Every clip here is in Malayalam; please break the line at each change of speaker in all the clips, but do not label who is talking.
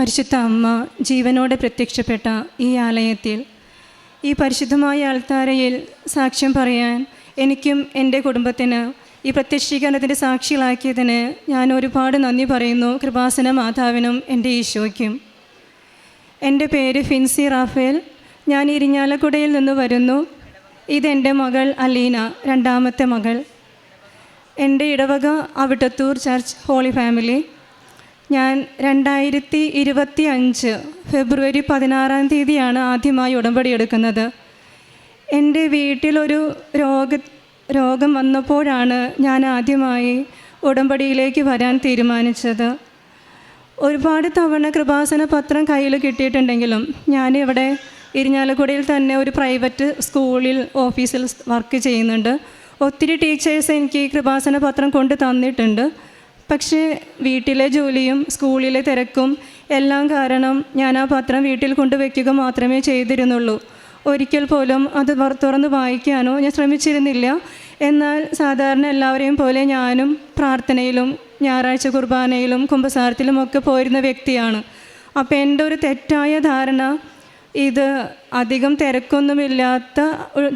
പരിശുദ്ധ അമ്മ ജീവനോടെ പ്രത്യക്ഷപ്പെട്ട ഈ ആലയത്തിൽ, ഈ പരിശുദ്ധമായ ആൾത്താരയിൽ സാക്ഷ്യം പറയാൻ എനിക്കും എൻ്റെ കുടുംബത്തിന് ഈ പ്രത്യക്ഷീകരണത്തിൻ്റെ സാക്ഷികളാക്കിയതിന് ഞാൻ ഒരുപാട് നന്ദി പറയുന്നു കൃപാസന മാതാവിനും എൻ്റെ ഈശോയ്ക്കും. എൻ്റെ പേര് ഫിൻസി റാഫേൽ. ഞാൻ ഇരിഞ്ഞാലക്കുടയിൽ നിന്ന് വരുന്നു. ഇതെൻ്റെ മകൾ അലീന, രണ്ടാമത്തെ മകൾ. എൻ്റെ ഇടവക അവിട്ടത്തൂർ ചർച്ച് ഹോളി ഫാമിലി. ഞാൻ 2025 ഫെബ്രുവരി 16 ആദ്യമായി ഉടമ്പടി എടുക്കുന്നത്. എൻ്റെ വീട്ടിലൊരു രോഗം വന്നപ്പോഴാണ് ഞാൻ ആദ്യമായി ഉടമ്പടിയിലേക്ക് വരാൻ തീരുമാനിച്ചത്. ഒരുപാട് തവണ കൃപാസന പത്രം കയ്യിൽ കിട്ടിയിട്ടുണ്ടെങ്കിലും ഞാനിവിടെ ഇരിഞ്ഞാലക്കുടയിൽ തന്നെ ഒരു പ്രൈവറ്റ് സ്കൂളിൽ ഓഫീസിൽ വർക്ക് ചെയ്യുന്നുണ്ട്. ഒത്തിരി ടീച്ചേഴ്സ് എനിക്ക് കൃപാസന പത്രം കൊണ്ട് തന്നിട്ടുണ്ട്. പക്ഷേ വീട്ടിലെ ജോലിയും സ്കൂളിലെ തിരക്കും എല്ലാം കാരണം ഞാൻ ആ പത്രം വീട്ടിൽ കൊണ്ടുവയ്ക്കുക മാത്രമേ ചെയ്തിരുന്നുള്ളൂ. ഒരിക്കൽ പോലും അത് തുറന്ന് വായിക്കാനോ ഞാൻ ശ്രമിച്ചിരുന്നില്ല. എന്നാൽ സാധാരണ എല്ലാവരെയും പോലെ ഞാനും പ്രാർത്ഥനയിലും ഞായറാഴ്ച കുർബാനയിലും കുമ്പസാരത്തിലും ഒക്കെ പോയിരുന്ന വ്യക്തിയാണ്. അപ്പോൾ എൻ്റെ ഒരു തെറ്റായ ധാരണ ഇത് അധികം തിരക്കൊന്നുമില്ലാത്ത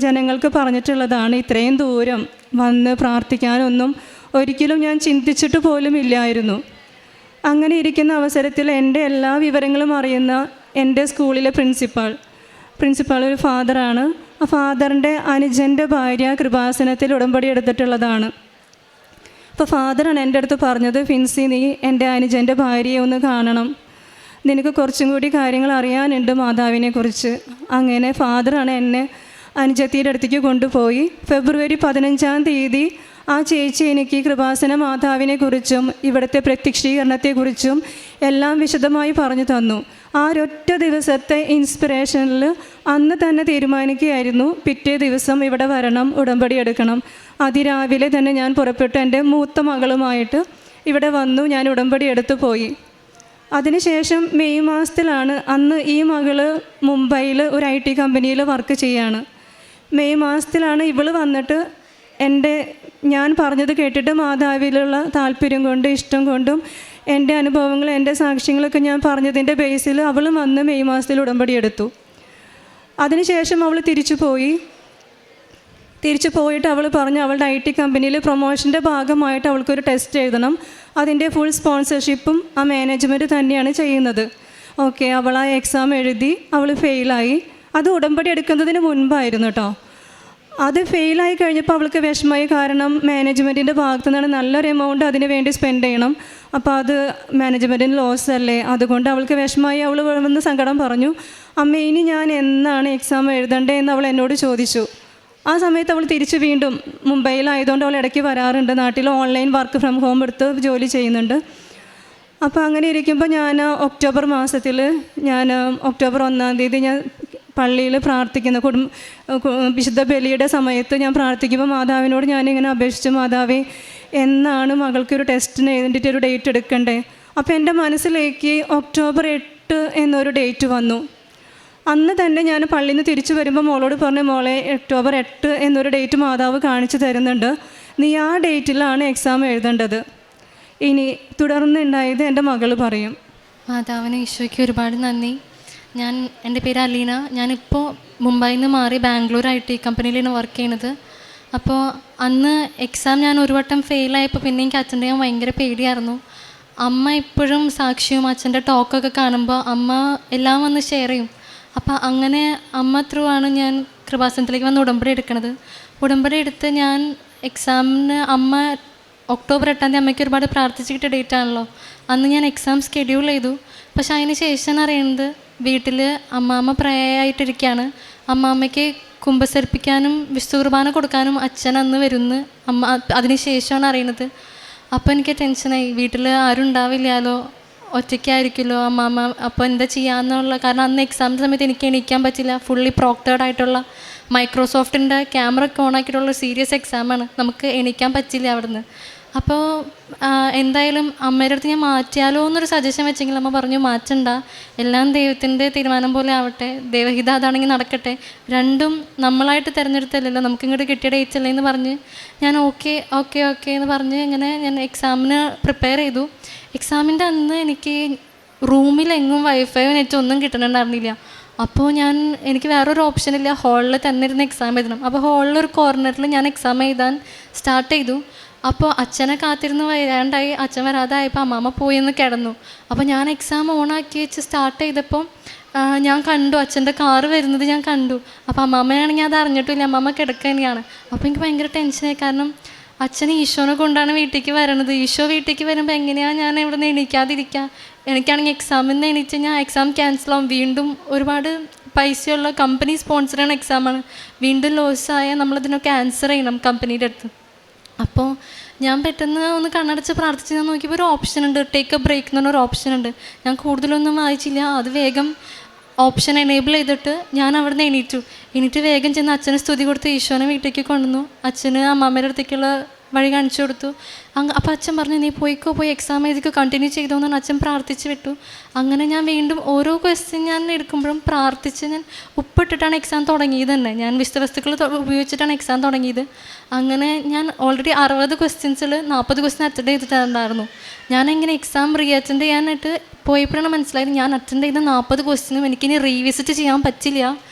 ജനങ്ങൾക്ക് പറഞ്ഞിട്ടുള്ളതാണ്. ഇത്രയും ദൂരം വന്ന് പ്രാർത്ഥിക്കാനൊന്നും ഒരിക്കലും ഞാൻ ചിന്തിച്ചിട്ട് പോലും ഇല്ലായിരുന്നു. അങ്ങനെ ഇരിക്കുന്ന അവസരത്തിൽ എൻ്റെ എല്ലാ വിവരങ്ങളും അറിയുന്ന എൻ്റെ സ്കൂളിലെ പ്രിൻസിപ്പാൾ ഒരു ഫാദറാണ്. ആ ഫാദറിൻ്റെ അനുജൻ്റെ ഭാര്യ കൃപാസനത്തിൽ ഉടമ്പടി എടുത്തിട്ടുള്ളതാണ്. അപ്പോൾ ഫാദറാണ് എൻ്റെ അടുത്ത് പറഞ്ഞത്, ഫിൻസി, നീ എൻ്റെ അനുജൻ്റെ ഭാര്യയെ ഒന്ന് കാണണം, നിനക്ക് കുറച്ചും കൂടി കാര്യങ്ങൾ അറിയാനുണ്ട് മാതാവിനെക്കുറിച്ച്. അങ്ങനെ ഫാദറാണ് എന്നെ അനുജത്തിയുടെ അടുത്തേക്ക് കൊണ്ടുപോയി. ഫെബ്രുവരി 15 ആ ചേച്ചി എനിക്ക് കൃപാസന മാതാവിനെക്കുറിച്ചും ഇവിടുത്തെ പ്രത്യക്ഷീകരണത്തെക്കുറിച്ചും എല്ലാം വിശദമായി പറഞ്ഞു തന്നു. ആ ഒരൊറ്റ ദിവസത്തെ ഇൻസ്പിറേഷനിൽ അന്ന് തന്നെ തീരുമാനിക്കുകയായിരുന്നു, പിറ്റേ ദിവസം ഇവിടെ വരണം, ഉടമ്പടി എടുക്കണം. അതിരാവിലെ തന്നെ ഞാൻ പുറപ്പെട്ടു എൻ്റെ മൂത്ത മകളുമായിട്ട് ഇവിടെ വന്നു. ഞാൻ ഉടമ്പടി എടുത്തു പോയി. അതിനുശേഷം മെയ് മാസത്തിലാണ്, അന്ന് ഈ മകള് മുംബൈയിൽ ഒരു IT കമ്പനിയിൽ വർക്ക് ചെയ്യാണ്. മെയ് മാസത്തിലാണ് ഇവൾ വന്നിട്ട് ഞാൻ പറഞ്ഞത് കേട്ടിട്ട് മാതാവിലുള്ള താല്പര്യം കൊണ്ട് ഇഷ്ടം കൊണ്ടും എൻ്റെ അനുഭവങ്ങൾ എൻ്റെ സാക്ഷ്യങ്ങളൊക്കെ ഞാൻ പറഞ്ഞതിൻ്റെ ബേസിൽ അവൾ വന്ന് മെയ് മാസത്തിൽ ഉടമ്പടി എടുത്തു. അതിനുശേഷം അവൾ തിരിച്ചു പോയിട്ട് അവൾ പറഞ്ഞു അവളുടെ IT കമ്പനിയിൽ പ്രൊമോഷൻ്റെ ഭാഗമായിട്ട് അവൾക്കൊരു ടെസ്റ്റ് എഴുതണം. അതിൻ്റെ ഫുൾ സ്പോൺസർഷിപ്പും ആ മാനേജ്മെൻറ്റ് തന്നെയാണ് ചെയ്യുന്നത്. ഓക്കെ, അവൾ ആ എക്സാം എഴുതി, അവൾ ഫെയിലായി. അത് ഉടമ്പടി എടുക്കുന്നതിന് മുൻപായിരുന്നു കേട്ടോ. അത് ഫെയിലായി കഴിഞ്ഞപ്പോൾ അവൾക്ക് വിഷമമായി. കാരണം മാനേജ്മെൻറ്റിൻ്റെ ഭാഗത്തു നിന്നാണ് നല്ലൊരു എമൗണ്ട് അതിന് വേണ്ടി സ്പെൻഡ് ചെയ്യണം. അപ്പോൾ അത് മാനേജ്മെൻറ്റിന് ലോസ് അല്ലേ, അതുകൊണ്ട് അവൾക്ക് വിഷമമായി. അവൾ വന്ന് സങ്കടം പറഞ്ഞു, അമ്മ ഇനി ഞാൻ എന്നാണ് എക്സാം എഴുതണ്ടേ എന്ന് അവൾ എന്നോട് ചോദിച്ചു. ആ സമയത്ത് അവൾ തിരിച്ച് വീണ്ടും മുംബൈയിലായതുകൊണ്ട് അവൾ ഇടയ്ക്ക് വരാറുണ്ട്. നാട്ടിൽ ഓൺലൈൻ വർക്ക് ഫ്രം ഹോം എടുത്ത് ജോലി ചെയ്യുന്നുണ്ട്. അപ്പോൾ അങ്ങനെ ഇരിക്കുമ്പോൾ ഞാൻ ഒക്ടോബർ മാസത്തിൽ ഒക്ടോബർ 1 ഞാൻ പള്ളിയിൽ പ്രാർത്ഥിക്കുന്ന വിശുദ്ധ ബലിയുടെ സമയത്ത് ഞാൻ പ്രാർത്ഥിക്കുമ്പോൾ മാതാവിനോട് ഞാനിങ്ങനെ അപേക്ഷിച്ചു, മാതാവേ എന്നാണ് മകൾക്കൊരു ടെസ്റ്റിന് എഴുതിയിട്ട് ഒരു ഡേറ്റ് എടുക്കണ്ടേ. അപ്പോൾ എൻ്റെ മനസ്സിലേക്ക് ഒക്ടോബർ 8 എന്നൊരു ഡേറ്റ് വന്നു. അന്ന് തന്നെ ഞാൻ പള്ളിയിൽ നിന്ന് തിരിച്ചു വരുമ്പോൾ മോളോട് പറഞ്ഞു, മോളെ ഒക്ടോബർ 8 എന്നൊരു ഡേറ്റ് മാതാവ് കാണിച്ചു തരുന്നുണ്ട്, നീ ആ ഡേറ്റിലാണ് എക്സാം എഴുതേണ്ടത്. ഇനി തുടർന്നുണ്ടായത് എൻ്റെ മകൾ പറയും.
മാതാവിന് ഈശോയ്ക്ക് ഒരുപാട് നന്ദി. എൻ്റെ പേര് അലീന. ഞാനിപ്പോൾ മുംബൈയിൽ നിന്ന് മാറി ബാംഗ്ലൂർ IT കമ്പനിയിലാണ് വർക്ക് ചെയ്യുന്നത്. അപ്പോൾ അന്ന് എക്സാം ഞാൻ ഒരു വട്ടം ഫെയിലായപ്പോൾ പിന്നെ എനിക്ക് അറ്റൻഡ് ചെയ്യാൻ ഭയങ്കര പേടിയായിരുന്നു. അമ്മ ഇപ്പോഴും സാക്ഷിയും അച്ഛൻ്റെ ടോക്കൊക്കെ കാണുമ്പോൾ അമ്മ എല്ലാം വന്ന് ഷെയർ ചെയ്യും. അപ്പോൾ അങ്ങനെ അമ്മ ത്രൂ ആണ് ഞാൻ കൃപാസനത്തിലേക്ക് വന്ന് ഉടമ്പടി എടുക്കുന്നത്. ഉടമ്പടി എടുത്ത് ഞാൻ എക്സാമിന് അമ്മ ഒക്ടോബർ 8 അമ്മയ്ക്ക് ഒരുപാട് പ്രാർത്ഥിച്ച് കിട്ടിയ ഡേറ്റ് ആണല്ലോ. അന്ന് ഞാൻ എക്സാം സ്കെഡ്യൂൾ ചെയ്തു. പക്ഷെ അതിന് ശേഷം അറിയുന്നത് വീട്ടിൽ അമ്മാമ്മ പ്രായമായിട്ടിരിക്കുകയാണ്. അമ്മാമ്മയ്ക്ക് കുമ്പസരിപ്പിക്കാനും വിശുദ്ധ കുർബാന കൊടുക്കാനും അച്ഛൻ അന്ന് വരുന്നു. അതിന് ശേഷമാണ് അറിയുന്നത്. അപ്പോൾ എനിക്ക് ടെൻഷനായി, വീട്ടിൽ ആരും ഉണ്ടാവില്ലല്ലോ, ഒറ്റയ്ക്കായിരിക്കുമല്ലോ അമ്മാമ്മ, അപ്പോൾ എന്താ ചെയ്യാമെന്നുള്ള. കാരണം അന്ന് എക്സാമിൻ്റെ സമയത്ത് എനിക്ക് എണീക്കാൻ പറ്റില്ല. ഫുള്ളി പ്രോക്ടേഡ് ആയിട്ടുള്ള മൈക്രോസോഫ്റ്റിൻ്റെ ക്യാമറ ഒക്കെ ഓണാക്കിയിട്ടുള്ള സീരിയസ് എക്സാമാണ്. നമുക്ക് എണീക്കാൻ പറ്റില്ല അവിടുന്ന്. അപ്പോൾ എന്തായാലും അമ്മയുടെ അടുത്ത് ഞാൻ മാറ്റിയാലോ എന്നൊരു സജഷൻ വെച്ചെങ്കിൽ അമ്മ പറഞ്ഞു, മാറ്റണ്ട, എല്ലാം ദൈവത്തിൻ്റെ തീരുമാനം പോലെ ആവട്ടെ, ദൈവഹിത അതാണെങ്കിൽ നടക്കട്ടെ, രണ്ടും നമ്മളായിട്ട് തിരഞ്ഞെടുത്തല്ലല്ലോ, നമുക്ക് ഇങ്ങോട്ട് കിട്ടിയ ഡേറ്റ് അല്ലേ എന്ന് പറഞ്ഞ് ഞാൻ ഓക്കെ എന്ന് പറഞ്ഞ് ഇങ്ങനെ ഞാൻ എക്സാമിന് പ്രിപ്പയർ ചെയ്തു. എക്സാമിൻ്റെ അന്ന് എനിക്ക് റൂമിലെങ്ങും വൈഫൈയോ നെറ്റ് ഒന്നും കിട്ടണുണ്ടായിരുന്നില്ല. അപ്പോൾ എനിക്ക് വേറൊരു ഓപ്ഷനില്ല, ഹാളിൽ തന്നെ ഇരുന്ന് എക്സാം എഴുതണം. അപ്പോൾ ഹാളിലൊരു കോർണറിൽ ഞാൻ എക്സാം എഴുതാൻ സ്റ്റാർട്ട് ചെയ്തു. അപ്പോൾ അച്ഛനെ കാത്തിരുന്ന് വരാണ്ടായി. അച്ഛൻ വരാതായപ്പോൾ അമ്മാമ്മ പോയി എന്ന് കിടന്നു. അപ്പോൾ ഞാൻ എക്സാം ഓണാക്കി വെച്ച് സ്റ്റാർട്ട് ചെയ്തപ്പോൾ ഞാൻ കണ്ടു അച്ഛൻ്റെ കാറ് വരുന്നത് ഞാൻ കണ്ടു. അപ്പോൾ അമ്മാമ്മയാണെങ്കിൽ അത് അറിഞ്ഞിട്ടില്ല, അമ്മാമ്മ കിടക്കുക തന്നെയാണ്. അപ്പോൾ എനിക്ക് ഭയങ്കര ടെൻഷനായി. കാരണം അച്ഛൻ ഈശോനെ കൊണ്ടാണ് വീട്ടിലേക്ക് വരണത്. ഈശോ വീട്ടിലേക്ക് വരുമ്പോൾ എങ്ങനെയാണ് ഞാൻ ഇവിടെ നിന്ന് എണീക്കാതിരിക്കുക? എനിക്കാണെങ്കിൽ എക്സാമിൽ നിന്ന് എണീച്ച് ഞാൻ എക്സാം ക്യാൻസലാവും. വീണ്ടും ഒരുപാട് പൈസയുള്ള കമ്പനി സ്പോൺസർ ചെയ്യുന്ന എക്സാമാണ്. വീണ്ടും ലോസായാൽ നമ്മളതിനൊക്കെ ആൻസർ ചെയ്യണം കമ്പനിയുടെ അടുത്ത്. അപ്പോൾ ഞാൻ പെട്ടെന്ന് ഒന്ന് കണ്ണടച്ച് പ്രാർത്ഥിച്ച് ഞാൻ നോക്കിയപ്പോൾ ഒരു ഓപ്ഷൻ ഉണ്ട്, ടേക്ക് എ ബ്രേക്ക് എന്ന് പറഞ്ഞൊരു ഓപ്ഷൻ ഉണ്ട്. ഞാൻ കൂടുതലൊന്നും വായിച്ചില്ല, അത് വേഗം ഓപ്ഷൻ എനേബിൾ ചെയ്തിട്ട് ഞാൻ അവിടെ നിന്ന് എണീറ്റ് വേഗം ചെന്ന് അച്ഛന് സ്തുതി കൊടുത്ത് ഈശോനെ വീട്ടിലേക്ക് കൊണ്ടുവന്നു. അച്ഛന് അമ്മാമ്മയുടെ അടുത്തേക്കുള്ള വഴി കാണിച്ചു കൊടുത്തു. അപ്പോൾ അച്ഛൻ പറഞ്ഞു, നീ പോയി എക്സാം എഴുതിക്കോ, കണ്ടിന്യൂ ചെയ്തോന്നാണ് അച്ഛൻ പ്രാർത്ഥിച്ച് വിട്ടു. അങ്ങനെ ഞാൻ വീണ്ടും ഓരോ ക്വസ്റ്റ്യൻ ഞാൻ എടുക്കുമ്പോഴും പ്രാർത്ഥിച്ച് ഞാൻ ഉപ്പിട്ടിട്ടാണ് എക്സാം തുടങ്ങിയത് തന്നെ. ഞാൻ വിഷവസ്തുക്കൾ ഉപയോഗിച്ചിട്ടാണ് എക്സാം തുടങ്ങിയത്. അങ്ങനെ ഞാൻ ഓൾറെഡി 60 ക്വസ്റ്റ്യൻസിൽ 40 ക്വസ്റ്റ്യൻ അറ്റൻഡ് ചെയ്തിട്ടുണ്ടായിരുന്നു. ഞാനെങ്ങനെ എക്സാം അറ്റൻഡ് ചെയ്യാനായിട്ട് പോയപ്പോഴാണ് മനസ്സിലായത് ഞാൻ അറ്റൻഡ് ചെയ്ത 40 ക്വസ്റ്റ്യനും എനിക്കിനി റീവിസിറ്റ് ചെയ്യാൻ പറ്റില്ല,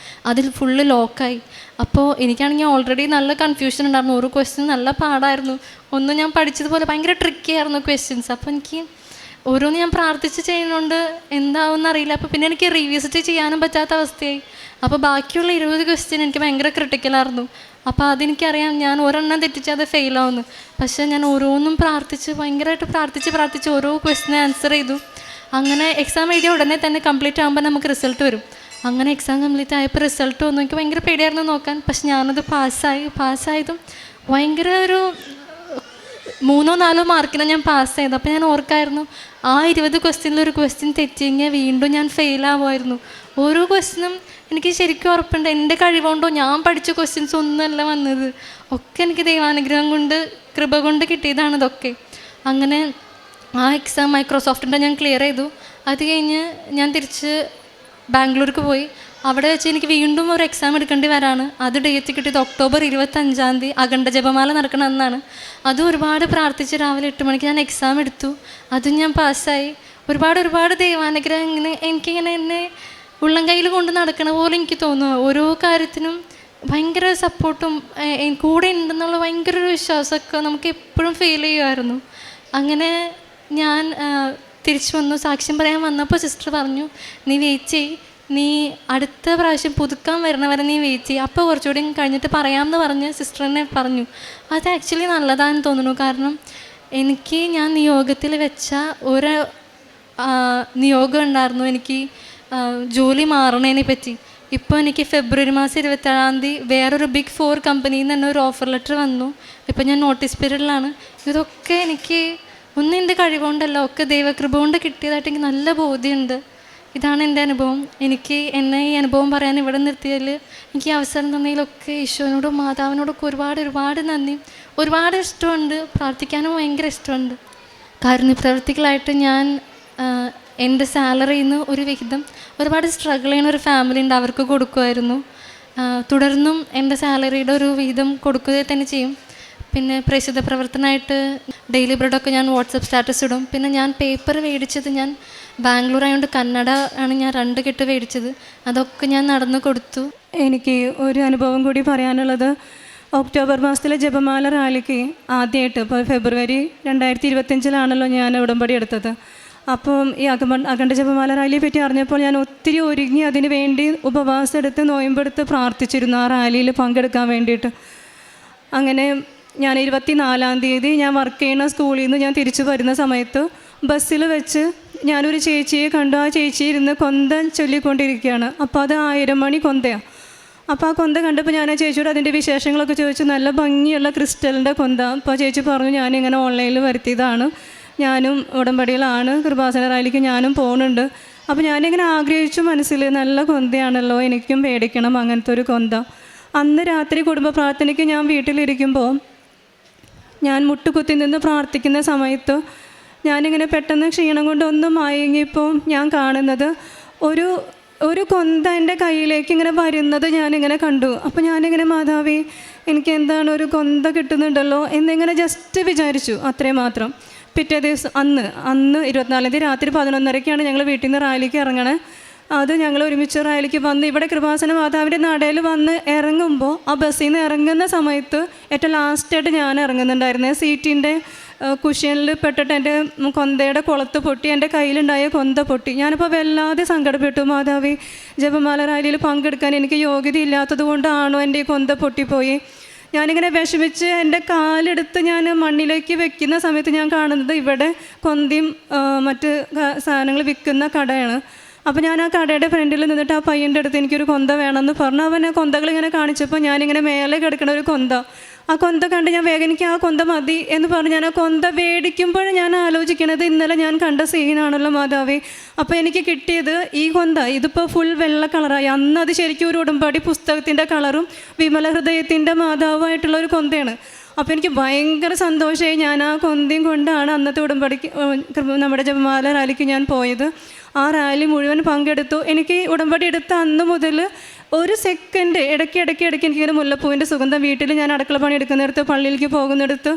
അതിൽ ഫുള്ള് ലോക്കായി. അപ്പോൾ എനിക്കാണെങ്കിൽ ഓൾറെഡി നല്ല കൺഫ്യൂഷൻ ഉണ്ടായിരുന്നു. ഓരോ ക്വസ്റ്റ്യൻ നല്ല പാടായിരുന്നു. ഒന്നും ഞാൻ പഠിച്ചതുപോലെ ഭയങ്കര ട്രിക്കി ആയിരുന്നു ക്വസ്റ്റ്യൻസ്. അപ്പോൾ എനിക്ക് ഓരോന്ന് ഞാൻ പ്രാർത്ഥിച്ച് ചെയ്യുന്നതുകൊണ്ട് എന്താവുമെന്ന് അറിയില്ല. അപ്പോൾ പിന്നെ എനിക്ക് റീവിസിറ്റ് ചെയ്യാനും പറ്റാത്ത അവസ്ഥയായി. അപ്പോൾ ബാക്കിയുള്ള 20 ക്വസ്റ്റ്യൻ എനിക്ക് ഭയങ്കര ക്രിട്ടിക്കലായിരുന്നു. അപ്പോൾ അതെനിക്കറിയാം ഞാൻ ഒരെണ്ണം തെറ്റിച്ചാൽ അത് ഫെയിലാവുന്നു. പക്ഷേ ഞാൻ ഓരോന്നും ഭയങ്കരമായിട്ട് പ്രാർത്ഥിച്ച് ഓരോ ക്വസ്റ്റ്യൻ ആൻസർ ചെയ്തു. അങ്ങനെ എക്സാം എഴുതിയ ഉടനെ തന്നെ കംപ്ലീറ്റ് ആകുമ്പോൾ നമുക്ക് റിസൾട്ട് വരും. അങ്ങനെ എക്സാം കംപ്ലീറ്റ് ആയപ്പോൾ റിസൾട്ട് വന്നു. എനിക്ക് ഭയങ്കര പേടിയായിരുന്നു നോക്കാൻ. പക്ഷെ ഞാനത് പാസ്സായതും ഭയങ്കര ഒരു 3-4 മാർക്കിന് ഞാൻ പാസ്സായത്. അപ്പോൾ ഞാൻ ഓർക്കായിരുന്നു ആ 20 ക്വസ്റ്റ്യനിലൊരു ക്വസ്റ്റ്യൻ തെറ്റിയെങ്കിൽ വീണ്ടും ഞാൻ ഫെയിലാവുമായിരുന്നു. ഓരോ ക്വസ്റ്റ്യനും എനിക്ക് ശരിക്കും ഉറപ്പുണ്ട് എൻ്റെ കഴിവുകൊണ്ടോ ഞാൻ പഠിച്ച ക്വസ്റ്റ്യൻസ് ഒന്നുമല്ല വന്നത്, ഒക്കെ എനിക്ക് ദൈവാനുഗ്രഹം കൊണ്ട് കൃപ കൊണ്ട് കിട്ടിയതാണ് ഇതൊക്കെ. അങ്ങനെ ആ എക്സാം മൈക്രോസോഫ്റ്റിൻ്റെ ഞാൻ ക്ലിയർ ചെയ്തു. അത് കഴിഞ്ഞ് ഞാൻ തിരിച്ച് ബാംഗ്ലൂർക്ക് പോയി. അവിടെ വെച്ച് എനിക്ക് വീണ്ടും ഒരു എക്സാം എടുക്കേണ്ടി വരാണ്. അത് ഡേറ്റ് കിട്ടിയത് ഒക്ടോബർ 25 അഖണ്ഡ ജപമാല നടക്കണ അന്നാണ്. അതും ഒരുപാട് പ്രാർത്ഥിച്ച് രാവിലെ 8 മണിക്ക് ഞാൻ എക്സാം എടുത്തു. അതും ഞാൻ പാസ്സായി. ഒരുപാട് ദൈവാനുഗ്രഹം എനിക്കിങ്ങനെ എന്നെ ഉള്ളം കയ്യിൽ കൊണ്ട് നടക്കണ പോലെ എനിക്ക് തോന്നുന്നു. ഓരോ കാര്യത്തിനും ഭയങ്കര സപ്പോർട്ടും കൂടെ ഉണ്ടെന്നുള്ള ഭയങ്കര ഒരു വിശ്വാസമൊക്കെ നമുക്ക് എപ്പോഴും ഫീൽ ചെയ്യുമായിരുന്നു. അങ്ങനെ ഞാൻ തിരിച്ചു വന്നു. സാക്ഷ്യം പറയാൻ വന്നപ്പോൾ സിസ്റ്റർ പറഞ്ഞു, നീ വെയിറ്റ് ചെയ്യ്, നീ അടുത്ത പ്രാവശ്യം പുതുക്കാൻ വരണവരെ നീ വെയിറ്റ് ചെയ്യ്, അപ്പോൾ കുറച്ചുകൂടി കഴിഞ്ഞിട്ട് പറയാമെന്ന് പറഞ്ഞ് സിസ്റ്റർ എന്നെ പറഞ്ഞു. അത് ആക്ച്വലി നല്ലതാണെന്ന് തോന്നുന്നു. കാരണം ഞാൻ നിയോഗത്തിൽ വെച്ച ഒരു നിയോഗം ഉണ്ടായിരുന്നു, എനിക്ക് ജോലി മാറണതിനെ പറ്റി. ഇപ്പോൾ എനിക്ക് ഫെബ്രുവരി മാസം 27 വേറൊരു ബിഗ് 4 കമ്പനിയിൽ നിന്ന് തന്നെ ഒരു ഓഫർ ലെറ്റർ വന്നു. ഇപ്പോൾ ഞാൻ നോട്ടീസ് പീരീഡിലാണ്. ഇതൊക്കെ എനിക്ക് ഒന്നും എൻ്റെ കഴിവുകൊണ്ടല്ല, ഒക്കെ ദൈവകൃപ കൊണ്ട് കിട്ടിയതായിട്ട് എനിക്ക് നല്ല ബോധ്യമുണ്ട്. ഇതാണ് എൻ്റെ അനുഭവം. എന്നെ ഈ അനുഭവം പറയാൻ ഇവിടെ നിർത്തിയതിൽ എനിക്ക് അവസരം തന്നതിലൊക്കെ ഈശോനോടും മാതാവിനോടൊക്കെ ഒരുപാട് നന്ദി. ഒരുപാട് ഇഷ്ടമുണ്ട്, പ്രാർത്ഥിക്കാനും ഭയങ്കര ഇഷ്ടമുണ്ട്. കാരുണ്യപ്രവർത്തികളായിട്ട് ഞാൻ എൻ്റെ സാലറിയിൽ നിന്ന് ഒരു വിഹിതം ഒരുപാട് സ്ട്രഗിൾ ചെയ്യുന്ന ഒരു ഫാമിലി ഉണ്ട്, അവർക്ക് കൊടുക്കുമായിരുന്നു. തുടർന്നും എൻ്റെ സാലറിയുടെ ഒരു വിഹിതം കൊടുക്കുക തന്നെ ചെയ്യും. പിന്നെ പ്രേക്ഷിത പ്രവർത്തനമായിട്ട് ഡെയിലി ബ്രെഡൊക്കെ ഞാൻ വാട്സപ്പ് സ്റ്റാറ്റസ് ഇടും. പിന്നെ ഞാൻ പേപ്പർ മേടിച്ചത് ഞാൻ ബാംഗ്ലൂർ ആയതുകൊണ്ട് കന്നഡ ആണ് ഞാൻ 2 കെട്ട് മേടിച്ചത്. അതൊക്കെ ഞാൻ നടന്നു കൊടുത്തു.
എനിക്ക് ഒരു അനുഭവം കൂടി പറയാനുള്ളത്, ഒക്ടോബർ മാസത്തിലെ ജപമാല റാലിക്ക് ആദ്യമായിട്ട് ഇപ്പോൾ ഫെബ്രുവരി 2025 ഞാൻ ഉടമ്പടി എടുത്തത്. അപ്പം ഈ അഖണ്ഡ ജപമാല റാലിയെ പറ്റി അറിഞ്ഞപ്പോൾ ഞാൻ ഒത്തിരി ഒരുങ്ങി അതിന് വേണ്ടി ഉപവാസം എടുത്ത് നോയമ്പെടുത്ത് പ്രാർത്ഥിച്ചിരുന്നു ആ റാലിയിൽ പങ്കെടുക്കാൻ വേണ്ടിയിട്ട്. അങ്ങനെ ഞാൻ 24-ാം തീയതി ഞാൻ വർക്ക് ചെയ്യുന്ന സ്കൂളിൽ നിന്ന് ഞാൻ തിരിച്ചു വരുന്ന സമയത്ത് ബസ്സിൽ വെച്ച് ഞാനൊരു ചേച്ചിയെ കണ്ടു. ആ ചേച്ചി ഇരുന്ന് കൊന്ത ചൊല്ലിക്കൊണ്ടിരിക്കുകയാണ്. അപ്പോൾ അത് 1000 മണി കൊന്തയാണ്. അപ്പോൾ ആ കൊന്ത കണ്ടപ്പോൾ ഞാൻ ആ ചേച്ചിയോട് അതിൻ്റെ വിശേഷങ്ങളൊക്കെ ചോദിച്ചു. നല്ല ഭംഗിയുള്ള ക്രിസ്റ്റലിൻ്റെ കൊന്ത. അപ്പോൾ ആ ചേച്ചി പറഞ്ഞു, ഞാനിങ്ങനെ ഓൺലൈനിൽ വരുത്തിയതാണ്, ഞാനും ഉടമ്പടിയിലാണ്, കൃപാസന റാലിക്ക് ഞാനും പോകുന്നുണ്ട്. അപ്പോൾ ഞാനിങ്ങനെ ആഗ്രഹിച്ചു മനസ്സിൽ, നല്ല കൊന്തയാണല്ലോ, എനിക്കും പേടിക്കണം അങ്ങനത്തെ ഒരു കൊന്ത. അന്ന് രാത്രി കുടുംബ പ്രാർത്ഥനയ്ക്ക് ഞാൻ വീട്ടിലിരിക്കുമ്പോൾ ഞാൻ മുട്ടുകുത്തി നിന്ന് പ്രാർത്ഥിക്കുന്ന സമയത്ത് ഞാനിങ്ങനെ പെട്ടെന്ന് ക്ഷീണം കൊണ്ട് ഒന്നും മയങ്ങിയപ്പോൾ ഞാൻ കാണുന്നത് ഒരു കൊന്ത എൻ്റെ കയ്യിലേക്ക് ഇങ്ങനെ വരുന്നത് ഞാനിങ്ങനെ കണ്ടു. അപ്പോൾ ഞാനിങ്ങനെ, മാതാവേ എനിക്ക് എന്താണ് ഒരു കൊന്ത കിട്ടുന്നുണ്ടല്ലോ എന്നിങ്ങനെ ജസ്റ്റ് വിചാരിച്ചു, അത്രയും മാത്രം. പിറ്റേ ദിവസം അന്ന് 24-ാം തീയതി രാത്രി 11:30-ക്കാണ് ഞങ്ങൾ വീട്ടിൽ നിന്ന് റാലിക്ക് ഇറങ്ങണേ. അത് ഞങ്ങൾ ഒരുമിച്ച് റാലിക്ക് വന്ന് ഇവിടെ കൃപാസന മാതാവിൻ്റെ നടയിൽ വന്ന് ഇറങ്ങുമ്പോൾ ആ ബസ്സിൽ നിന്ന് ഇറങ്ങുന്ന സമയത്ത് ഏറ്റവും ലാസ്റ്റായിട്ട് ഞാൻ ഇറങ്ങുന്നുണ്ടായിരുന്നേ. സീറ്റിൻ്റെ കുഷ്യനിൽ പെട്ടിട്ട് എൻ്റെ കൊന്തയുടെ കുളത്ത് പൊട്ടി, എൻ്റെ കയ്യിലുണ്ടായ കൊന്ത പൊട്ടി. ഞാനിപ്പോൾ വല്ലാതെ സങ്കടപ്പെട്ടു. മാതാവി, ജപമാല റാലിയിൽ പങ്കെടുക്കാൻ എനിക്ക് യോഗ്യത ഇല്ലാത്തത് കൊണ്ടാണോ എൻ്റെ ഈ കൊന്ത പൊട്ടിപ്പോയി? ഞാനിങ്ങനെ വിഷമിച്ച് എൻ്റെ കാലെടുത്ത് ഞാൻ മണ്ണിലേക്ക് വെക്കുന്ന സമയത്ത് ഞാൻ കാണുന്നത് ഇവിടെ കൊന്തയും മറ്റ് സാധനങ്ങൾ വിൽക്കുന്ന കടയാണ്. അപ്പോൾ ഞാൻ ആ കടയുടെ ഫ്രണ്ടിൽ നിന്നിട്ട് ആ പയ്യൻ്റെ അടുത്ത് എനിക്കൊരു കൊന്ത വേണമെന്ന് പറഞ്ഞു. അവൻ ആ കൊന്തകളിങ്ങനെ കാണിച്ചപ്പോൾ ഞാനിങ്ങനെ മേലെ കിടക്കണ ഒരു കൊന്ത, ആ കൊന്ത കണ്ട് ഞാൻ വേഗം എനിക്ക് ആ കൊന്ത മതി എന്ന് പറഞ്ഞ് ഞാൻ ആ കൊന്ത മേടിക്കുമ്പോൾ ഞാൻ ആലോചിക്കണത് ഇന്നലെ ഞാൻ കണ്ട സീനാണല്ലോ മാതാവി. അപ്പോൾ എനിക്ക് കിട്ടിയത് ഈ കൊന്ത, ഇതിപ്പോൾ ഫുൾ വെള്ള കളറായി. അന്ന് അത് ശരിക്കും ഒരു ഉടമ്പടി പുസ്തകത്തിൻ്റെ കളറും വിമല ഹൃദയത്തിൻ്റെ മാതാവായിട്ടുള്ള ഒരു കൊന്തയാണ്. അപ്പോൾ എനിക്ക് ഭയങ്കര സന്തോഷമായി. ഞാൻ ആ കൊന്തയും കൊണ്ടാണ് അന്നത്തെ ഉടമ്പടിക്ക് നമ്മുടെ ജപമാല റാലിക്ക് ഞാൻ പോയത്. ആ റാലി മുഴുവൻ പങ്കെടുത്തു. എനിക്ക് ഉടമ്പടി എടുത്ത അന്ന് മുതൽ ഒരു സെക്കൻഡ് ഇടയ്ക്ക് എനിക്കിങ്ങനെ മുല്ലപ്പൂവിൻ്റെ സുഗന്ധം വീട്ടിൽ ഞാൻ അടുക്കള പണി എടുക്കുന്നിടത്ത്, പള്ളിയിലേക്ക് പോകുന്നിടത്ത്,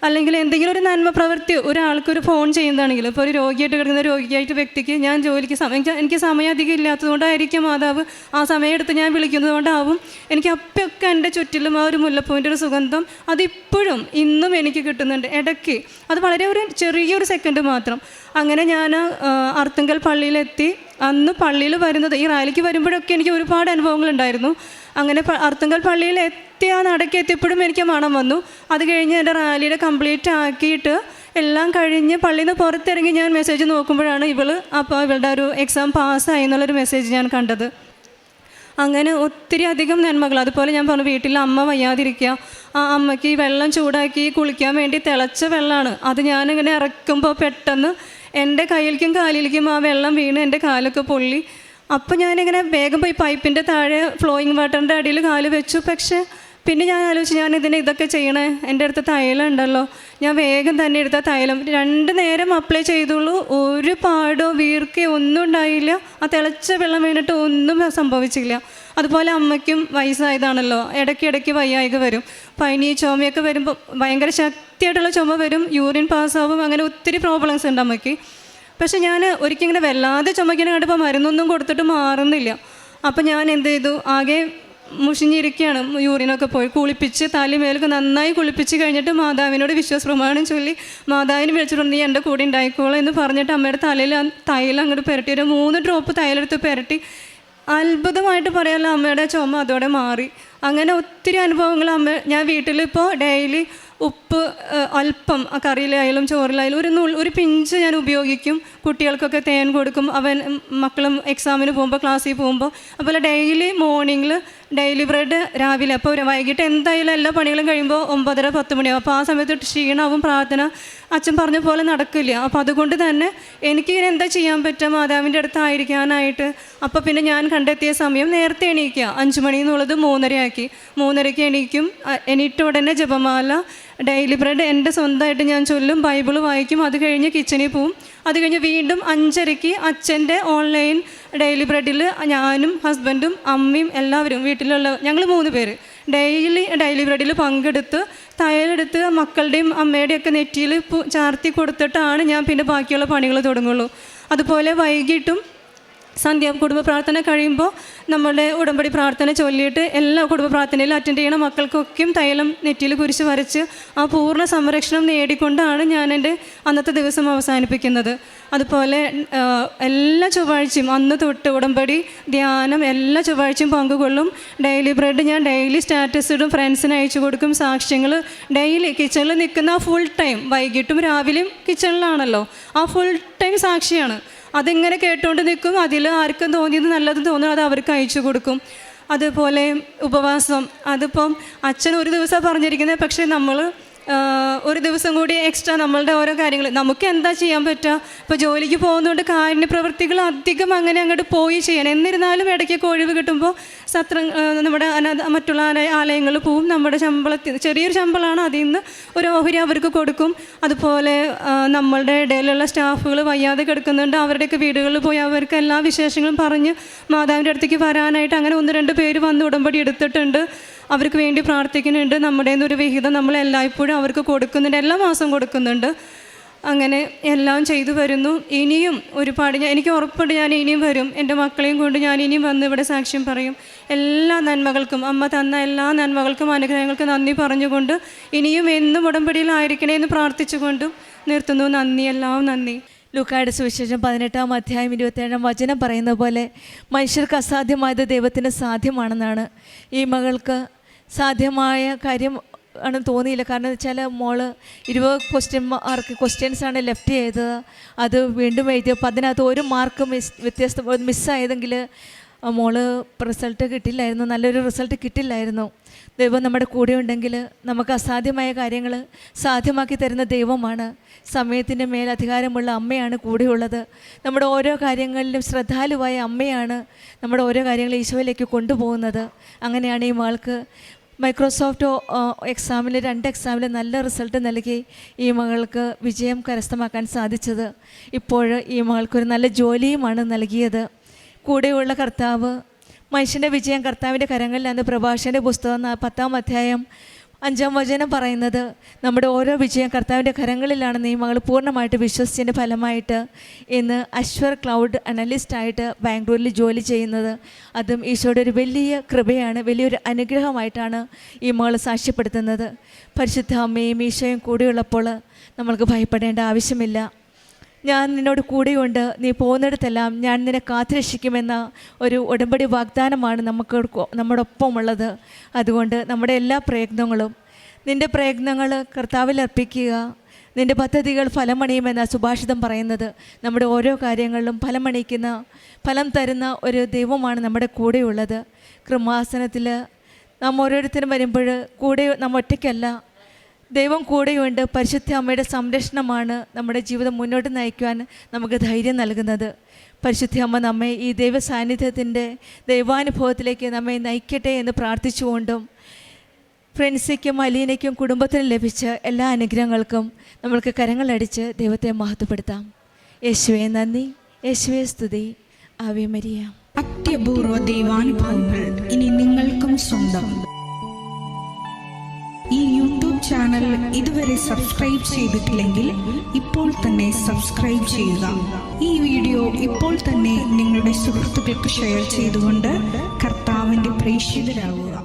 അല്ലെങ്കിൽ എന്തെങ്കിലും ഒരു നന്മ പ്രവൃത്തി ഒരാൾക്കൊരു ഫോൺ ചെയ്യുന്നതാണെങ്കിൽ, ഇപ്പോൾ ഒരു രോഗിയായിട്ട് കിടക്കുന്ന രോഗിയായിട്ട് വ്യക്തിക്ക് ഞാൻ ജോലിക്ക് എനിക്ക് സമയം അധികം ഇല്ലാത്തതുകൊണ്ടായിരിക്കും മാതാവ് ആ സമയം എടുത്ത് ഞാൻ വിളിക്കുന്നതുകൊണ്ടാവും എനിക്ക് അപ്പൊക്കെ എൻ്റെ ചുറ്റിലും ആ ഒരു മുല്ലപ്പൂവിൻ്റെ ഒരു സുഗന്ധം അതിപ്പോഴും ഇന്നും എനിക്ക് കിട്ടുന്നുണ്ട് ഇടയ്ക്ക്. അത് വളരെ ഒരു ചെറിയൊരു സെക്കൻഡ് മാത്രം. അങ്ങനെ ഞാൻ അർത്തുങ്കൽ പള്ളിയിലെത്തി. അന്ന് പള്ളിയിൽ വരുന്നത്, ഈ റാലിക്ക് വരുമ്പോഴൊക്കെ എനിക്ക് ഒരുപാട് അനുഭവങ്ങളുണ്ടായിരുന്നു. അങ്ങനെ അർത്തുങ്കൽ പള്ളിയിൽ ആ നടക്ക് എത്തിയപ്പോഴും എനിക്ക് മണം വന്നു. അത് കഴിഞ്ഞ് എൻ്റെ റാലിയുടെ കംപ്ലീറ്റ് ആക്കിയിട്ട് എല്ലാം കഴിഞ്ഞ് പള്ളിയിൽ നിന്ന് പുറത്തിറങ്ങി ഞാൻ മെസ്സേജ് നോക്കുമ്പോഴാണ് ഇവളുടെ ഒരു എക്സാം പാസ്സായി എന്നുള്ളൊരു മെസ്സേജ് ഞാൻ കണ്ടത്. അങ്ങനെ ഒത്തിരി അധികം നന്മകൾ. അതുപോലെ ഞാൻ പറഞ്ഞു, വീട്ടിൽ അമ്മ വയ്യാതിരിക്കുക, ആ അമ്മയ്ക്ക് വെള്ളം ചൂടാക്കി കുളിക്കാൻ വേണ്ടി തിളച്ച വെള്ളമാണ്. അത് ഞാനിങ്ങനെ ഇറക്കുമ്പോൾ പെട്ടെന്ന് എൻ്റെ കയ്യിലേക്കും കാലിലേക്കും ആ വെള്ളം വീണ് എൻ്റെ കാലൊക്കെ പൊള്ളി. അപ്പോൾ ഞാനിങ്ങനെ വേഗം പോയി പൈപ്പിൻ്റെ താഴെ ഫ്ലോയിങ് വാട്ടറിൻ്റെ അടിയിൽ കാല് വെച്ചു. പക്ഷേ പിന്നെ ഞാൻ ആലോചിച്ചു, ഞാൻ ഇതൊക്കെ ചെയ്യണേ, എൻ്റെ അടുത്ത് തൈലം ഉണ്ടല്ലോ. ഞാൻ വേഗം തന്നെ എടുത്ത തൈലം 2 നേരം അപ്ലൈ ചെയ്തുള്ളൂ. ഒരു പാടോ വീർക്കോ ഒന്നും ഉണ്ടായില്ല. ആ തിളച്ച വെള്ളം വീണിട്ട് ഒന്നും സംഭവിച്ചില്ല. അതുപോലെ അമ്മയ്ക്കും വയസ്സായതാണല്ലോ, ഇടയ്ക്കിടയ്ക്ക് വയ്യായ്ക വരും, പനി ചുമയൊക്കെ വരുമ്പോൾ ഭയങ്കര ശക്തിയായിട്ടുള്ള ചുമ വരും, യൂറിൻ പാസ്സാവും, അങ്ങനെ ഒത്തിരി പ്രോബ്ലംസ് ഉണ്ട് അമ്മയ്ക്ക്. പക്ഷെ ഞാൻ ഒരിക്കലും ഇങ്ങനെ വല്ലാതെ ചുമയ്ക്കണ കണ്ടപ്പോൾ മരുന്നൊന്നും കൊടുത്തിട്ട് മാറുന്നില്ല. അപ്പം ഞാൻ എന്ത് ചെയ്തു, ആകെ മുഷിഞ്ഞിരിക്കുകയാണ്. യൂറിനൊക്കെ പോയി കുളിപ്പിച്ച് തലമേലൊക്കെ നന്നായി കുളിപ്പിച്ച് കഴിഞ്ഞിട്ട് മാതാവിനോട് വിശ്വാസപ്രമാണം ചൊല്ലി മാതാവിനെ വിളിച്ചിട്ടുണ്ട്, നീ എൻ്റെ കൂടെ ഉണ്ടായിക്കോളാം എന്ന് പറഞ്ഞിട്ട് അമ്മയുടെ തലയിൽ തൈലം അങ്ങോട്ട് പുരട്ടി, ഒരു 3 ഡ്രോപ്പ് തൈലെടുത്ത് പുരട്ടി. അത്ഭുതമായിട്ട് പറയാമല്ലോ, അമ്മയുടെ ചുമ അതോടെ മാറി. അങ്ങനെ ഒത്തിരി അനുഭവങ്ങൾ ഞാൻ വീട്ടിലിപ്പോൾ ഡെയിലി ഉപ്പ് അല്പം കറിയിലായാലും ചോറിലായാലും ഒരു പിഞ്ച് ഞാൻ ഉപയോഗിക്കും. കുട്ടികൾക്കൊക്കെ തേൻ കൊടുക്കും. മക്കളും എക്സാമിന് പോകുമ്പോൾ, ക്ലാസ്സിൽ പോകുമ്പോൾ. അതുപോലെ ഡെയിലി മോർണിംഗിൽ ഡെയിലി ബ്രെഡ് രാവിലെ. അപ്പോൾ വൈകിട്ട് എന്തായാലും എല്ലാ പണികളും കഴിയുമ്പോൾ 9:30-10 മണിയാവും. അപ്പോൾ ആ സമയത്ത് ക്ഷീണവും, പ്രാർത്ഥന അച്ഛൻ പറഞ്ഞ പോലെ നടക്കില്ല. അപ്പോൾ അതുകൊണ്ട് തന്നെ എനിക്കിങ്ങനെ എന്താ ചെയ്യാൻ പറ്റുക, മാതാവിൻ്റെ അടുത്തായിരിക്കാനായിട്ട്. അപ്പോൾ പിന്നെ ഞാൻ കണ്ടെത്തിയ സമയം നേരത്തെ എണീക്കുക. 5 മണി എന്നുള്ളത് 3:30 ആക്കി. 3:30 എണീക്കും. എണീറ്റ ഉടനെ ജപമാല, ഡെയിലി ബ്രെഡ് എൻ്റെ സ്വന്തമായിട്ട് ഞാൻ ചൊല്ലും, ബൈബിൾ വായിക്കും. അത് കഴിഞ്ഞ് കിച്ചണിൽ പോവും. അത് കഴിഞ്ഞ് വീണ്ടും 5:30 അച്ഛൻ്റെ ഓൺലൈൻ ഡെയിലി ബ്രെഡിൽ ഞാനും ഹസ്ബൻഡും അമ്മയും എല്ലാവരും വീട്ടിലുള്ള ഞങ്ങൾ 3 പേര് ഡെയിലി ബ്രെഡിൽ പങ്കെടുത്ത് തയ്യലെടുത്ത് മക്കളുടെയും അമ്മയുടെയൊക്കെ നെറ്റിയിൽ ചാർത്തി കൊടുത്തിട്ടാണ് ഞാൻ പിന്നെ ബാക്കിയുള്ള പണികൾ തുടങ്ങുള്ളൂ. അതുപോലെ വൈകിട്ടും കുടുംബ പ്രാർത്ഥന കഴിയുമ്പോൾ നമ്മളുടെ ഉടമ്പടി പ്രാർത്ഥന ചൊല്ലിയിട്ട് എല്ലാ കുടുംബ പ്രാർത്ഥനയിലും അറ്റൻഡ് ചെയ്യണ മക്കൾക്കൊക്കെയും തൈലം നെറ്റിയിൽ കുരിശ് വരച്ച് ആ പൂർണ്ണ സംരക്ഷണം നേടിക്കൊണ്ടാണ് ഞാൻ എൻ്റെ അന്നത്തെ ദിവസം അവസാനിപ്പിക്കുന്നത്. അതുപോലെ എല്ലാ ചൊവ്വാഴ്ചയും അന്ന് തൊട്ട് ഉടമ്പടി ധ്യാനം എല്ലാ ചൊവ്വാഴ്ചയും പങ്കുകൊള്ളും. ഡെയിലി ബ്രെഡ് ഞാൻ ഡെയിലി സ്റ്റാറ്റസ് ഇടും, ഫ്രണ്ട്സിന് അയച്ചു കൊടുക്കും. സാക്ഷ്യങ്ങൾ ഡെയിലി കിച്ചണിൽ നിൽക്കുന്ന ആ ഫുൾ ടൈം, വൈകിട്ടും രാവിലെയും കിച്ചണിലാണല്ലോ, ആ ഫുൾ ടൈം സാക്ഷിയാണ്. അതിങ്ങനെ കേട്ടുകൊണ്ട് നിൽക്കും. അതിൽ ആർക്കും തോന്നിയത് നല്ലത് തോന്നുന്നു അത് അവർക്ക് അയച്ചു കൊടുക്കും. അതുപോലെ ഉപവാസം, അതിപ്പം അച്ഛൻ ഒരു ദിവസമാണ് പറഞ്ഞിരിക്കുന്നത്. പക്ഷേ നമ്മൾ ഒരു ദിവസം കൂടി എക്സ്ട്രാ നമ്മളുടെ ഓരോ കാര്യങ്ങൾ നമുക്ക് എന്താ ചെയ്യാൻ പറ്റുക. ഇപ്പോൾ ജോലിക്ക് പോകുന്നതുകൊണ്ട് കാരുണ്യ പ്രവൃത്തികൾ അധികം അങ്ങനെ അങ്ങോട്ട് പോയി ചെയ്യണം. എന്നിരുന്നാലും ഇടയ്ക്കൊക്കെ ഒഴിവ് കിട്ടുമ്പോൾ നമ്മുടെ മറ്റുള്ള ആലയങ്ങളിൽ പോവും. നമ്മുടെ ചെറിയൊരു ശമ്പളമാണ്, അതിൽ നിന്ന് ഒരു ഓഹരി അവർക്ക് കൊടുക്കും. അതുപോലെ നമ്മളുടെ ഇടയിലുള്ള സ്റ്റാഫുകൾ വയ്യാതെ കിടക്കുന്നുണ്ട്, അവരുടെയൊക്കെ വീടുകളിൽ പോയി അവർക്ക് എല്ലാ വിശേഷങ്ങളും പറഞ്ഞ് മാതാവിൻ്റെ അടുത്തേക്ക് വരാനായിട്ട് അങ്ങനെ 1-2 പേര് വന്ന് ഉടമ്പടി എടുത്തിട്ടുണ്ട്. അവർക്ക് വേണ്ടി പ്രാർത്ഥിക്കുന്നുണ്ട്. നമ്മുടെ ഒരു വിഹിതം നമ്മൾ എല്ലായ്പ്പോഴും അവർക്ക് കൊടുക്കുന്നുണ്ട്, എല്ലാ മാസവും കൊടുക്കുന്നുണ്ട്. അങ്ങനെ എല്ലാം ചെയ്തു വരുന്നു. ഇനിയും ഒരുപാട് എനിക്ക് ഉറപ്പുണ്ട് ഞാൻ ഇനിയും വരും. എൻ്റെ മക്കളെയും കൊണ്ട് ഞാൻ ഇനിയും വന്ന് ഇവിടെ സാക്ഷ്യം പറയും. എല്ലാ നന്മകൾക്കും, അമ്മ തന്ന എല്ലാ നന്മകൾക്കും അനുഗ്രഹങ്ങൾക്കും നന്ദി പറഞ്ഞുകൊണ്ട് ഇനിയും എന്നും ഉടമ്പടിയിലായിരിക്കണേ എന്ന് പ്രാർത്ഥിച്ചുകൊണ്ടും നിർത്തുന്നു. നന്ദി, എല്ലാം നന്ദി.
ലൂക്കായുടെ സുവിശേഷം 18-ാം അധ്യായം 27-ാം വചനം പറയുന്ന പോലെ മനുഷ്യർക്ക് അസാധ്യമായത് ദൈവത്തിന് സാധ്യമാണെന്നാണ്. ഈ മകൾക്ക് സാധ്യമായ കാര്യം ആണ് തോന്നിയില്ല. കാരണം എന്ന് വെച്ചാൽ മോള് 20 ക്വസ്റ്റ്യൻസാണ് ലെഫ്റ്റ് ചെയ്തത്. അത് വീണ്ടും എഴുതിയപ്പോൾ അതിനകത്ത് ഒരു മാർക്ക് മിസ്സായതെങ്കിൽ മോള് റിസൾട്ട് കിട്ടില്ലായിരുന്നു, നല്ലൊരു റിസൾട്ട് കിട്ടില്ലായിരുന്നു. ദൈവം നമ്മുടെ കൂടെ ഉണ്ടെങ്കിൽ നമുക്ക് അസാധ്യമായ കാര്യങ്ങൾ സാധ്യമാക്കി തരുന്ന ദൈവമാണ്. സമയത്തിൻ്റെ മേൽ അധികാരമുള്ള അമ്മയാണ് കൂടെയുള്ളത്. നമ്മുടെ ഓരോ കാര്യങ്ങളിലും ശ്രദ്ധാലുവായ അമ്മയാണ് നമ്മുടെ ഓരോ കാര്യങ്ങളും ഈശോയിലേക്ക് കൊണ്ടുപോകുന്നത്. അങ്ങനെയാണ് ഈ മകൾക്ക് മൈക്രോസോഫ്റ്റ് എക്സാമിൽ 2 എക്സാമിൽ നല്ല റിസൾട്ട് നൽകി ഈ മകൾക്ക് വിജയം കരസ്ഥമാക്കാൻ സാധിച്ചത്. ഇപ്പോൾ ഈ മകൾക്കൊരു നല്ല ജോലിയുമാണ് നൽകിയത്. കൂടെയുള്ള കർത്താവ്, മനുഷ്യൻ്റെ വിജയം കർത്താവിൻ്റെ കരങ്ങളിലാണ്. പ്രഭാഷകൻ്റെ പുസ്തകം 10-ാം അധ്യായം 5-ാം വചനം പറയുന്നത് നമ്മുടെ ഓരോ വിജയം കർത്താവിൻ്റെ കരങ്ങളിലാണെന്ന് ഈ മകൾ പൂർണ്ണമായിട്ട് വിശ്വസിച്ചതിൻ്റെ ഫലമായിട്ട് ഇന്ന് അശ്വർ ക്ലൗഡ് അനലിസ്റ്റായിട്ട് ബാംഗ്ലൂരിൽ ജോലി ചെയ്യുന്നത്. അതും ഈശോയുടെ ഒരു വലിയ കൃപയാണ്, വലിയൊരു അനുഗ്രഹമായിട്ടാണ് ഈ മകൾ സാക്ഷ്യപ്പെടുത്തുന്നത്. പരിശുദ്ധ അമ്മയും ഈശോയും കൂടെയുള്ളപ്പോൾ നമ്മൾക്ക് ഭയപ്പെടേണ്ട ആവശ്യമില്ല. ഞാൻ നിന്നോട് കൂടെയുണ്ട്, നീ പോകുന്നിടത്തെല്ലാം ഞാൻ നിന്നെ കാത്തുരക്ഷിക്കുമെന്ന ഒരു ഉടമ്പടി വാഗ്ദാനമാണ് നമ്മുടെ ഒപ്പമുള്ളത്. അതുകൊണ്ട് നമ്മുടെ എല്ലാ പ്രയത്നങ്ങളും, നിൻ്റെ പ്രയത്നങ്ങൾ കർത്താവിൽ അർപ്പിക്കുക. നിൻ്റെ പദ്ധതികൾ ഫലമണിയുമെന്ന സുഭാഷിതം പറയുന്നത്. നമ്മുടെ ഓരോ കാര്യങ്ങളിലും ഫലം തരുന്ന ഒരു ദൈവമാണ് നമ്മുടെ കൂടെയുള്ളത്. കൃപാസനത്തിൽ നാം ഓരോരുത്തരും വരുമ്പോൾ കൂടെ നാം ഒറ്റയ്ക്കല്ല, ദൈവം കൂടെയുണ്ട്. പരിശുദ്ധ അമ്മയുടെ സംരക്ഷണമാണ് നമ്മുടെ ജീവിതം മുന്നോട്ട് നയിക്കുവാൻ നമുക്ക് ധൈര്യം നൽകുന്നത്. പരിശുദ്ധ അമ്മ നമ്മെ ഈ ദൈവ സാന്നിധ്യത്തിൻ്റെ ദൈവാനുഭവത്തിലേക്ക് നമ്മെ നയിക്കട്ടെ എന്ന് പ്രാർത്ഥിച്ചുകൊണ്ടും ഫ്രണ്ട്സിക്കും അലീനയ്ക്കും കുടുംബത്തിനും ലഭിച്ച എല്ലാ അനുഗ്രഹങ്ങൾക്കും നമ്മൾക്ക് കരങ്ങളടിച്ച് ദൈവത്തെ മഹത്വപ്പെടുത്താം. യേശുവേ നന്ദി, യേശുവേ സ്തുതി. Ave Maria.
അത്യപൂർവ ദൈവാനുഭവങ്ങൾ ഇനി നിങ്ങൾക്കും സ്വന്തം. ഈ യൂട്യൂബ് ചാനൽ ഇതുവരെ സബ്സ്ക്രൈബ് ചെയ്തിട്ടില്ലെങ്കിൽ ഇപ്പോൾ തന്നെ സബ്സ്ക്രൈബ് ചെയ്യുക. ഈ വീഡിയോ ഇപ്പോൾ തന്നെ നിങ്ങളുടെ സുഹൃത്തുക്കൾക്ക് ഷെയർ ചെയ്തുകൊണ്ട് കർത്താവിൻ്റെ പ്രേക്ഷിതരാകുക.